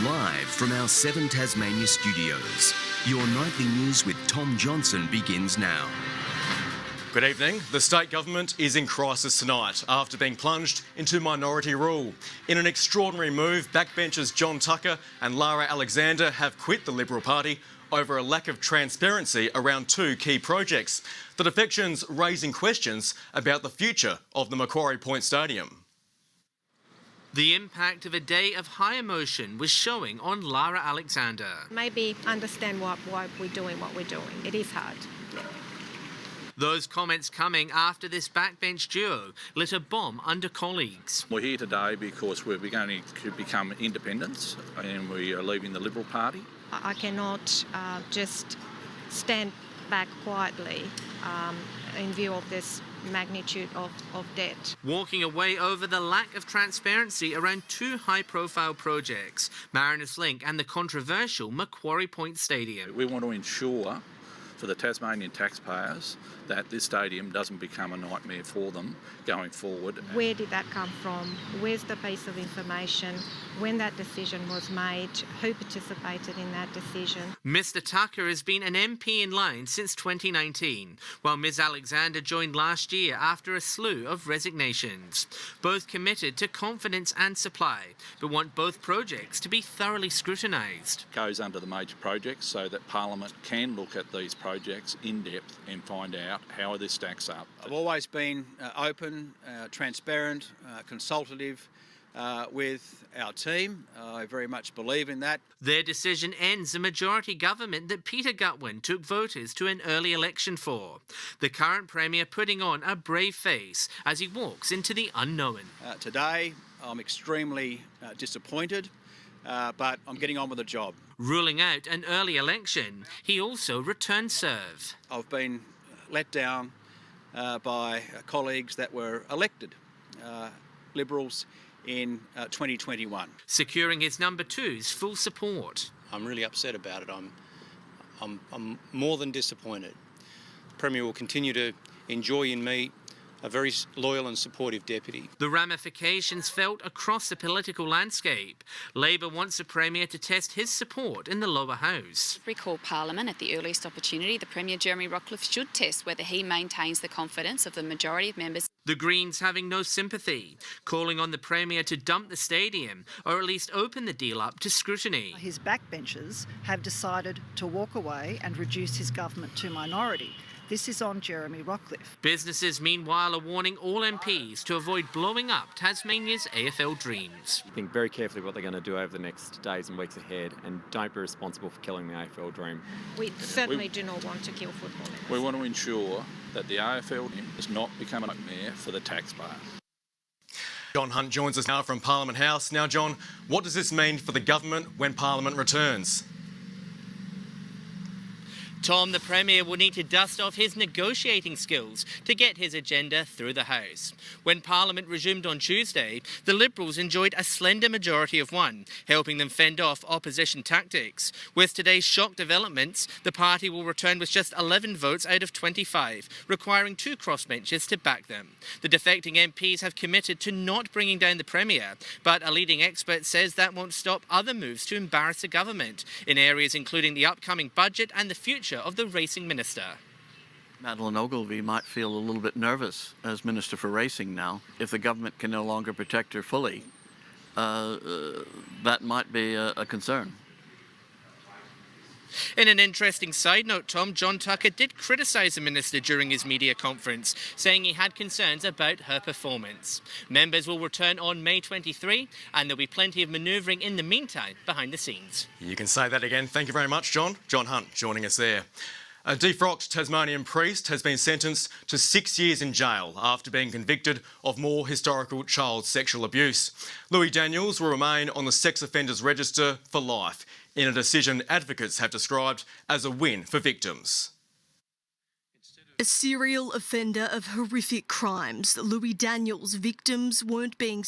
Live from our 7 Tasmania studios, your nightly news with Tom Johnson begins now. Good evening. The state government is in crisis tonight after being plunged into minority rule. In an extraordinary move, backbenchers John Tucker and Lara Alexander have quit the Liberal Party over a lack of transparency around 2 key projects. The defections raising questions about the future of the Macquarie Point Stadium. The impact of a day of high emotion was showing on Lara Alexander. Maybe understand why we're doing what we're doing. It is hard. Yeah. Those comments coming after this backbench duo lit a bomb under colleagues. We're here today because we're going to become independents and we are leaving the Liberal Party. I cannot just stand back quietly in view of this magnitude of debt. Walking away over the lack of transparency around 2 high-profile projects, Mariners Link and the controversial Macquarie Point Stadium. We want to ensure for the Tasmanian taxpayers that this stadium doesn't become a nightmare for them going forward. Where did that come from? Where's the piece of information? When that decision was made? Who participated in that decision? Mr Tucker has been an MP in line since 2019, while Ms Alexander joined last year after a slew of resignations. Both committed to confidence and supply, but want both projects to be thoroughly scrutinised. Goes under the major projects so that Parliament can look at these projects in depth and find out how this stacks up. I've always been open, transparent, consultative with our team. I very much believe in that. Their decision ends a majority government that Peter Gutwein took voters to an early election for. The current Premier putting on a brave face as he walks into the unknown. Today, I'm extremely disappointed, but I'm getting on with the job. Ruling out an early election, he also returned serve. I've been let down by colleagues that were elected, Liberals, in 2021. Securing his number 2's full support. I'm really upset about it. I'm more than disappointed. The Premier will continue to enjoy in me a very loyal and supportive deputy. The ramifications felt across the political landscape. Labor wants the Premier to test his support in the lower house. Recall Parliament at the earliest opportunity. The Premier, Jeremy Rockcliffe, should test whether he maintains the confidence of the majority of members. The Greens having no sympathy, calling on the Premier to dump the stadium or at least open the deal up to scrutiny. His backbenchers have decided to walk away and reduce his government to minority. This is on Jeremy Rockcliffe. Businesses, meanwhile, are warning all MPs to avoid blowing up Tasmania's AFL dreams. Think very carefully what they're going to do over the next days and weeks ahead, and don't be responsible for killing the AFL dream. We certainly do not want to kill football. We want to ensure that the AFL does not become a nightmare for the taxpayer. John Hunt joins us now from Parliament House. Now, John, what does this mean for the government when Parliament returns? Tom, the Premier will need to dust off his negotiating skills to get his agenda through the House. When Parliament resumed on Tuesday, the Liberals enjoyed a slender majority of 1, helping them fend off opposition tactics. With today's shock developments, the party will return with just 11 votes out of 25, requiring 2 crossbenchers to back them. The defecting MPs have committed to not bringing down the Premier, but a leading expert says that won't stop other moves to embarrass the government in areas including the upcoming budget and the future of the racing minister. Madeleine Ogilvie might feel a little bit nervous as Minister for Racing now. If the government can no longer protect her fully, that might be a concern. In an interesting side note, Tom, John Tucker did criticise the minister during his media conference, saying he had concerns about her performance. Members will return on May 23, and there'll be plenty of manoeuvring in the meantime behind the scenes. You can say that again. Thank you very much, John. John Hunt joining us there. A defrocked Tasmanian priest has been sentenced to 6 years in jail after being convicted of more historical child sexual abuse. Louis Daniels will remain on the sex offenders register for life, in a decision advocates have described as a win for victims. A serial offender of horrific crimes, Louis Daniels' victims weren't being